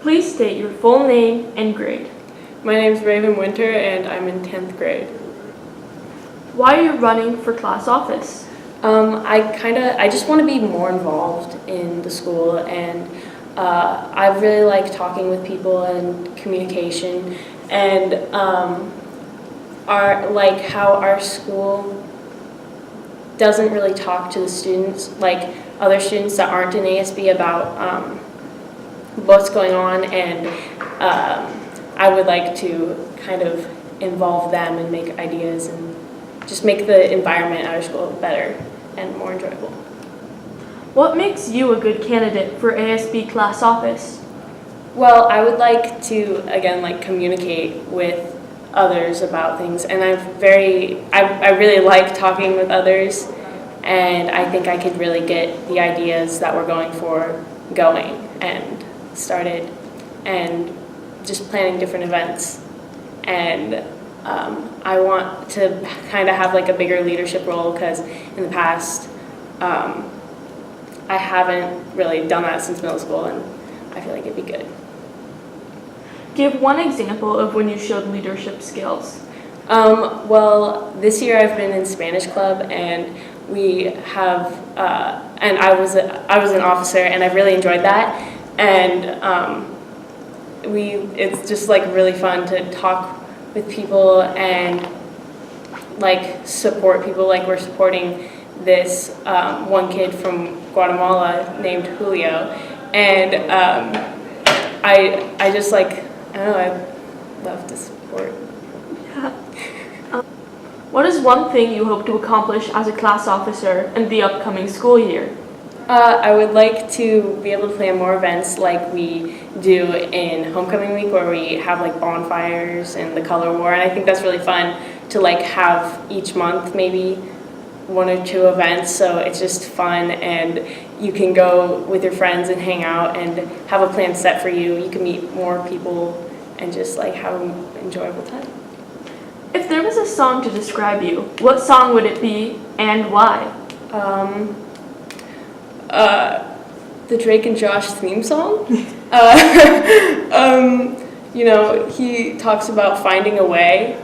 Please state your full name and grade. My name is Raven Winter and I'm in 10th grade. Why are you running for class office? I just want to be more involved in the school, and I really like talking with people and communication, and how our school doesn't really talk to the students, like other students that aren't in ASB, about what's going on, and I would like to kind of involve them and make ideas and just make the environment at our school better and more enjoyable. What makes you a good candidate for ASB class office? Well, I would like to, again, communicate with others about things, and I really like talking with others, and I think I could really get the ideas that we're going for going and started, and just planning different events. And I want to kind of have a bigger leadership role, because in the past I haven't really done that since middle school, and I feel like it'd be good. Give one example of when you showed leadership skills. Well, this year I've been in Spanish club, and we have, and I was an officer, and I've really enjoyed that. And it's just really fun to talk with people and support people. We're supporting this one kid from Guatemala named Julio, and I just I don't know, I love to support. Yeah. What is one thing you hope to accomplish as a class officer in the upcoming school year? I would like to be able to plan more events like we do in homecoming week, where we have bonfires and the color war, and I think that's really fun to have each month maybe one or two events, so it's just fun, and you can go with your friends and hang out and have a plan set for you. You can meet more people and just have an enjoyable time. If there was a song to describe you, what song would it be and why? The Drake and Josh theme song. He talks about finding a way.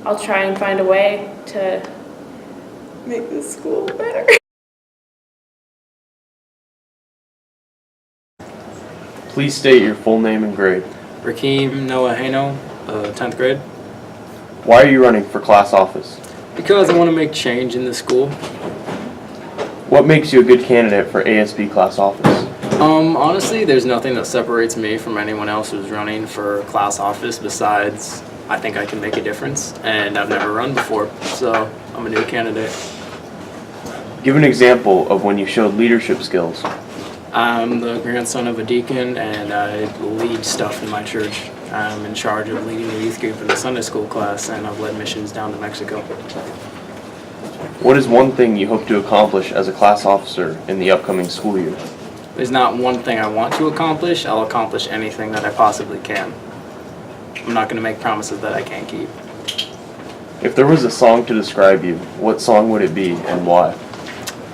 I'll try and find a way to make this school better. Please state your full name and grade. Rakeem Noah Hano, 10th grade. Why are you running for class office? Because I want to make change in the school. What makes you a good candidate for ASB class office? Honestly, there's nothing that separates me from anyone else who's running for class office besides I think I can make a difference, and I've never run before, so I'm a new candidate. Give an example of when you showed leadership skills. I'm the grandson of a deacon, and I lead stuff in my church. I'm in charge of leading the youth group in the Sunday school class, and I've led missions down to Mexico. What is one thing you hope to accomplish as a class officer in the upcoming school year? There's not one thing I want to accomplish. I'll accomplish anything that I possibly can. I'm not going to make promises that I can't keep. If there was a song to describe you, what song would it be and why?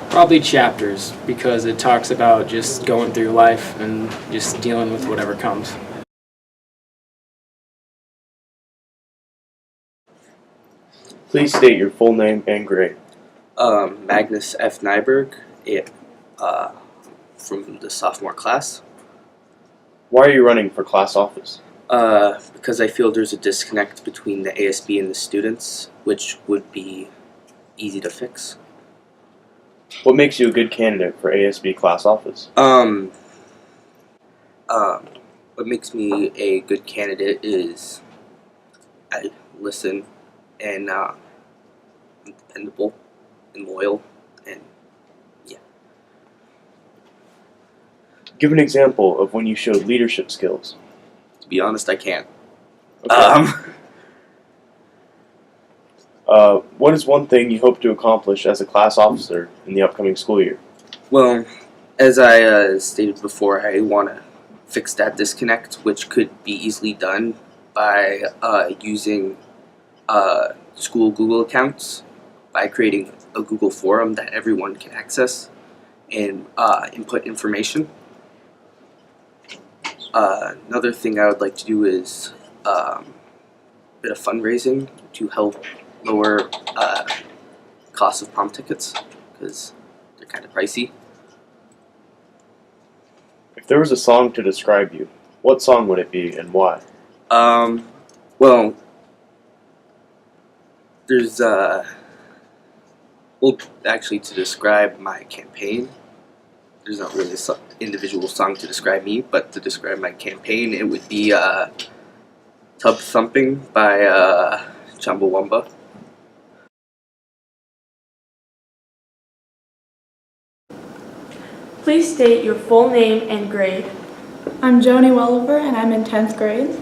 Probably Chapters, because it talks about just going through life and just dealing with whatever comes. Please state your full name and grade. Magnus F. Nyberg, from the sophomore class. Why are you running for class office? Because I feel there's a disconnect between the ASB and the students, which would be easy to fix. What makes you a good candidate for ASB class office? What makes me a good candidate is I listen, and I'm dependable and loyal, and yeah. Give an example of when you showed leadership skills. To be honest, I can't. Okay. What is one thing you hope to accomplish as a class officer in the upcoming school year? Well, as I stated before, I want to fix that disconnect, which could be easily done by using school Google accounts, by creating a Google forum that everyone can access and input information. Another thing I would like to do is a bit of fundraising to help lower costs of prom tickets because they're kind of pricey. If there was a song to describe you, what song would it be and why? Well, there's well, actually, to describe my campaign, there's not really an individual song to describe me, but to describe my campaign, it would be Tub Thumping by Chumbawamba. Please state your full name and grade. I'm Joni Welliver and I'm in 10th grade.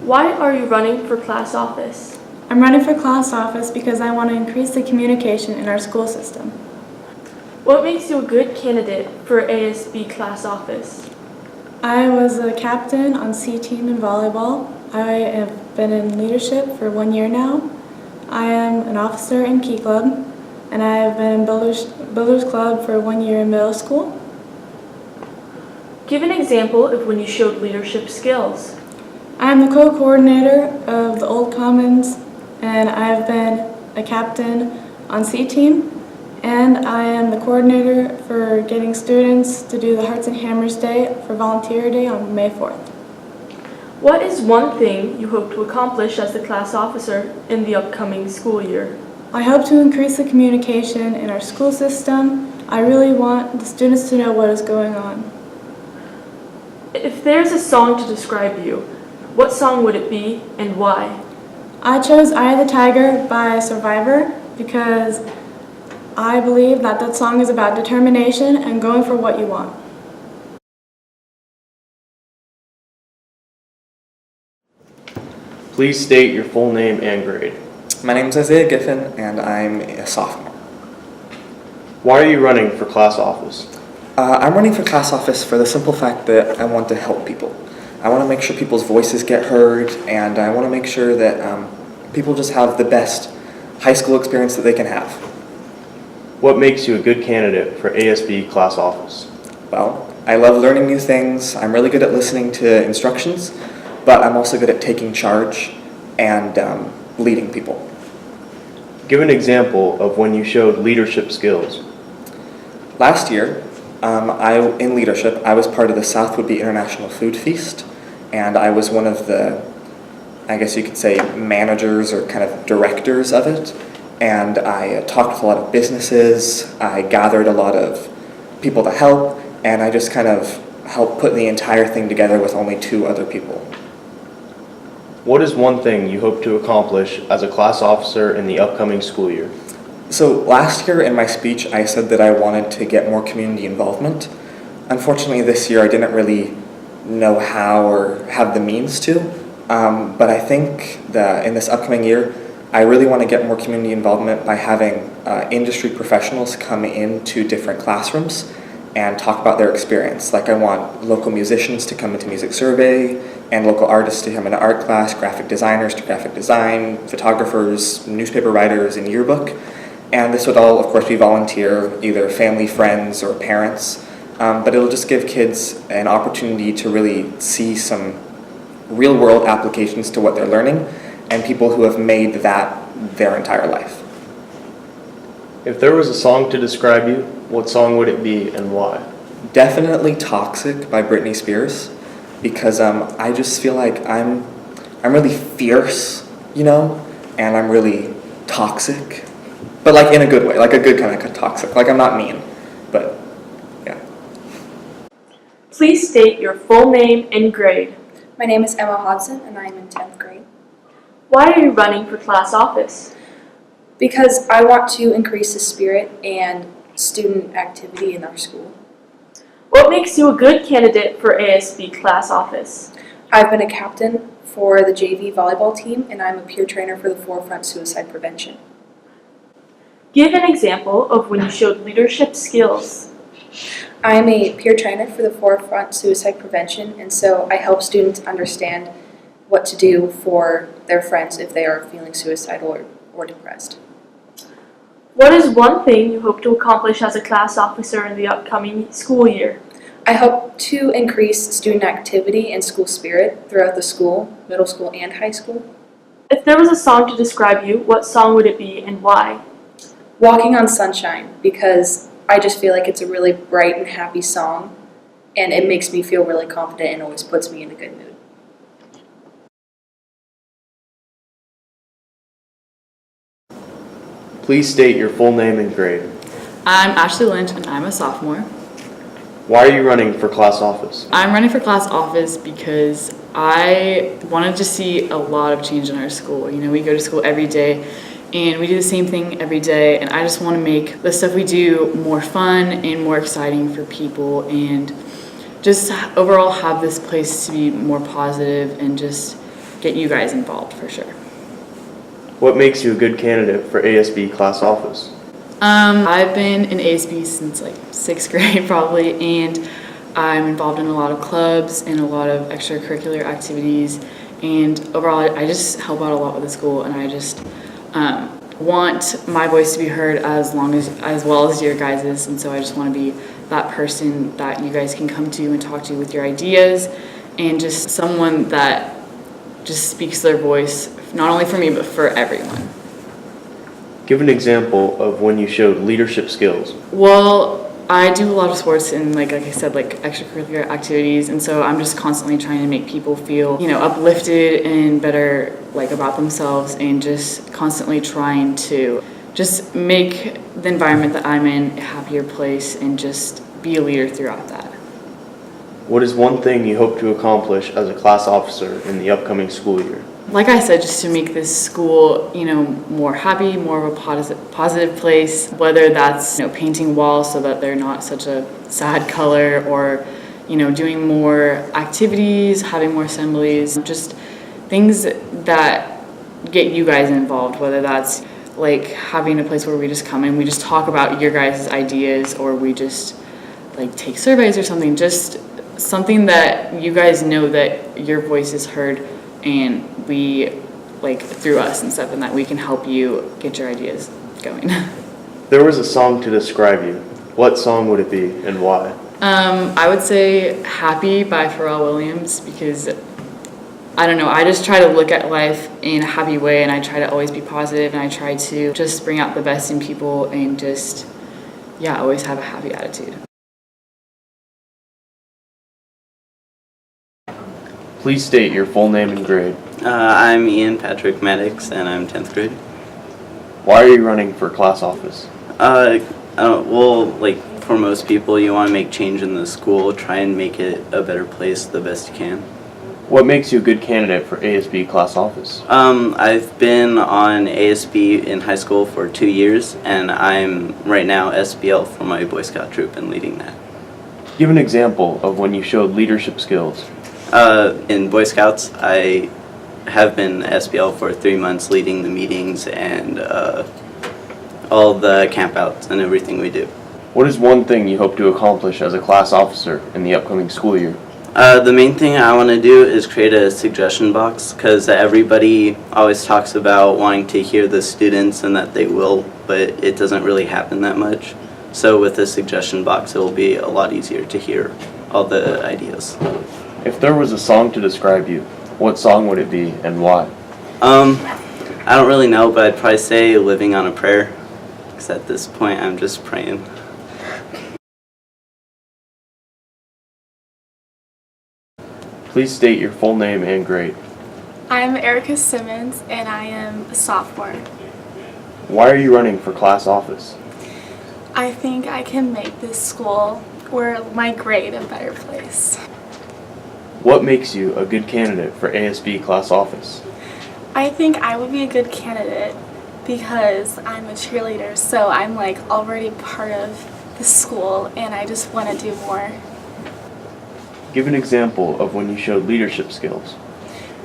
Why are you running for class office? I'm running for class office because I want to increase the communication in our school system. What makes you a good candidate for ASB class office? I was a captain on C team in volleyball. I have been in leadership for 1 year now. I am an officer in Key Club and I have been in Builders Club for 1 year in middle school. Give an example of when you showed leadership skills. I am the co-coordinator of the Old Commons and I have been a captain on C team. And I am the coordinator for getting students to do the Hearts and Hammers Day for Volunteer Day on May 4th. What is one thing you hope to accomplish as the class officer in the upcoming school year? I hope to increase the communication in our school system. I really want the students to know what is going on. If there's a song to describe you, what song would it be and why? I chose Eye of the Tiger by Survivor because I believe that that song is about determination and going for what you want. Please state your full name and grade. My name is Isaiah Giffen, and I'm a sophomore. Why are you running for class office? I'm running for class office for the simple fact that I want to help people. I want to make sure people's voices get heard, and I want to make sure that people just have the best high school experience that they can have. What makes you a good candidate for ASB class office? Well, I love learning new things. I'm really good at listening to instructions, but I'm also good at taking charge and leading people. Give an example of when you showed leadership skills. Last year, in leadership, I was part of the South Whitby International Food Feast, and I was one of the, I guess you could say, managers or kind of directors of it. And I talked with a lot of businesses, I gathered a lot of people to help, and I just kind of helped put the entire thing together with only 2 other people. What is one thing you hope to accomplish as a class officer in the upcoming school year? So last year in my speech, I said that I wanted to get more community involvement. Unfortunately, this year I didn't really know how or have the means to, but I think that in this upcoming year, I really want to get more community involvement by having industry professionals come into different classrooms and talk about their experience. Like I want local musicians to come into music survey and local artists to come into art class, graphic designers to graphic design, photographers, newspaper writers, and yearbook. And this would all, of course, be volunteer, either family, friends, or parents. But it'll just give kids an opportunity to really see some real-world applications to what they're learning and people who have made that their entire life. If there was a song to describe you, what song would it be and why? Definitely Toxic by Britney Spears, because I just feel like I'm really fierce, you know, and I'm really toxic, but like in a good way, like a good kind of toxic. Like I'm not mean, but yeah. Please state your full name and grade. My name is Emma Hodson and I am in 10th grade. Why are you running for class office? Because I want to increase the spirit and student activity in our school. What makes you a good candidate for ASB class office? I've been a captain for the JV volleyball team and I'm a peer trainer for the Forefront Suicide Prevention. Give an example of when you showed leadership skills. I'm a peer trainer for the Forefront Suicide Prevention, and so I help students understand what to do for their friends if they are feeling suicidal or depressed. What is one thing you hope to accomplish as a class officer in the upcoming school year? I hope to increase student activity and school spirit throughout the school, middle school and high school. If there was a song to describe you, what song would it be and why? Walking on Sunshine, because I just feel like it's a really bright and happy song, and it makes me feel really confident and always puts me in a good mood. Please state your full name and grade. I'm Ashley Lynch and I'm a sophomore. Why are you running for class office? I'm running for class office because I wanted to see a lot of change in our school. You know, we go to school every day and we do the same thing every day, and I just want to make the stuff we do more fun and more exciting for people, and just overall have this place to be more positive and just get you guys involved for sure. What makes you a good candidate for ASB class office? I've been in ASB since like 6th grade probably, and I'm involved in a lot of clubs and a lot of extracurricular activities, and overall I just help out a lot with the school, and I just want my voice to be heard as well as your guys's, and so I just want to be that person that you guys can come to and talk to with your ideas, and just someone that just speaks their voice, not only for me but for everyone. Give an example of when you showed leadership skills. Well, I do a lot of sports and like I said, like extracurricular activities, and so I'm just constantly trying to make people feel, you know, uplifted and better like about themselves, and just constantly trying to just make the environment that I'm in a happier place and just be a leader throughout that. What is one thing you hope to accomplish as a class officer in the upcoming school year? Like I said, just to make this school, you know, more happy, more of a positive place, whether that's, you know, painting walls so that they're not such a sad color, or, you know, doing more activities, having more assemblies, just things that get you guys involved, whether that's like having a place where we just come and we just talk about your guys' ideas, or we just like take surveys or something, just something that you guys know that your voice is heard, and we like through us and stuff, and that we can help you get your ideas going. There was a song to describe you. What song would it be and why? I would say Happy by Pharrell Williams, because I don't know, I just try to look at life in a happy way, and I try to always be positive, and I try to just bring out the best in people, and just, yeah, always have a happy attitude. Please state your full name and grade. I'm Ian Patrick Maddox, and I'm 10th grade. Why are you running for class office? Well, like for most people, you want to make change in the school, try and make it a better place the best you can. What makes you a good candidate for ASB class office? I've been on ASB in high school for 2 years, and I'm right now SBL for my Boy Scout troop and leading that. Give an example of when you showed leadership skills. In Boy Scouts, I have been SBL for 3 months, leading the meetings and all the campouts and everything we do. What is one thing you hope to accomplish as a class officer in the upcoming school year? The main thing I want to do is create a suggestion box, because everybody always talks about wanting to hear the students and that they will, but it doesn't really happen that much. So with a suggestion box, it will be a lot easier to hear all the ideas. If there was a song to describe you, what song would it be and why? I don't really know, but I'd probably say Living on a Prayer, because at this point I'm just praying. Please state your full name and grade. I'm Erica Simmons, and I am a sophomore. Why are you running for class office? I think I can make this school or my grade a better place. What makes you a good candidate for ASB class office? I think I would be a good candidate because I'm a cheerleader, so I'm like already part of the school, and I just want to do more. Give an example of when you showed leadership skills.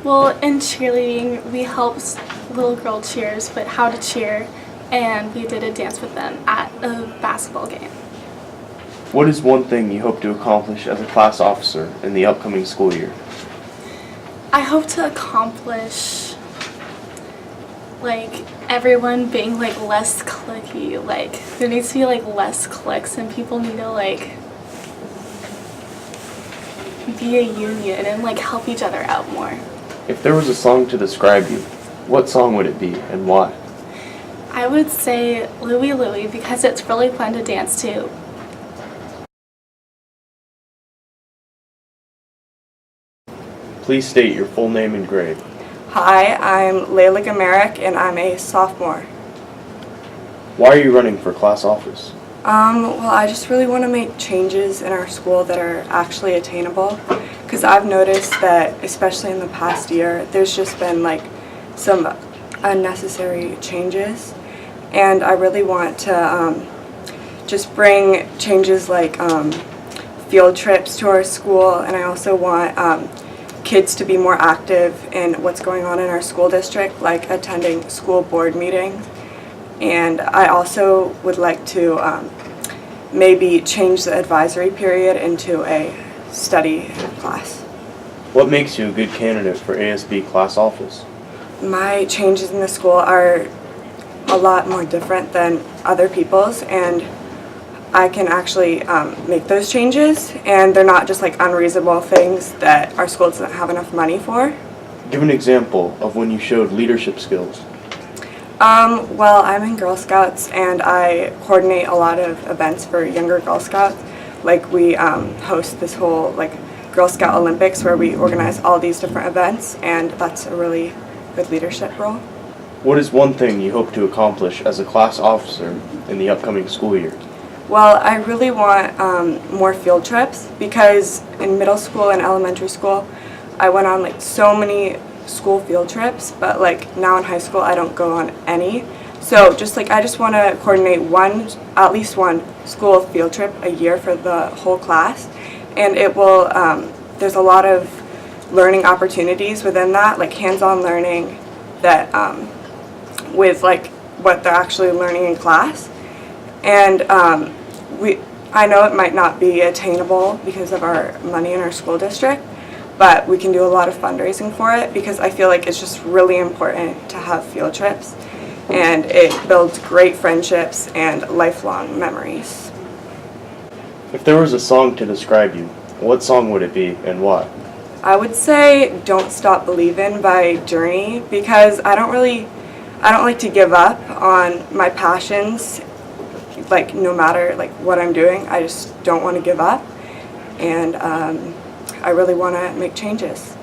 Well, in cheerleading, we helped little girl cheers with how to cheer, and we did a dance with them at a basketball game. What is one thing you hope to accomplish as a class officer in the upcoming school year? I hope to accomplish like everyone being like less cliquey. Like there needs to be like less cliques, and people need to like be a union and like help each other out more. If there was a song to describe you, what song would it be and why? I would say Louie Louie because it's really fun to dance to. Please state your full name and grade. Hi, I'm Layla Gamerick and I'm a sophomore. Why are you running for class office? Well, I just really want to make changes in our school that are actually attainable, because I've noticed that, especially in the past year, there's just been like some unnecessary changes, and I really want to just bring changes like field trips to our school, and I also want kids to be more active in what's going on in our school district, like attending school board meetings. And I also would like to maybe change the advisory period into a study class. What makes you a good candidate for ASB class office? My changes in the school are a lot more different than other people's, and I can actually make those changes, and they're not just like unreasonable things that our school doesn't have enough money for. Give an example of when you showed leadership skills. Well, I'm in Girl Scouts and I coordinate a lot of events for younger Girl Scouts. Like we host this whole like Girl Scout Olympics where we organize all these different events, and that's a really good leadership role. What is one thing you hope to accomplish as a class officer in the upcoming school year? Well, I really want more field trips, because in middle school and elementary school I went on like so many school field trips, but like now in high school I don't go on any. So just like I just want to coordinate at least one school field trip a year for the whole class, and it will there's a lot of learning opportunities within that, like hands-on learning that with like what they're actually learning in class. And I know it might not be attainable because of our money in our school district, but we can do a lot of fundraising for it, because I feel like it's just really important to have field trips, and it builds great friendships and lifelong memories. If there was a song to describe you, what song would it be and why? I would say Don't Stop Believin' by Journey, because I don't like to give up on my passions, like no matter like what I'm doing. I just don't want to give up, and I really want to make changes.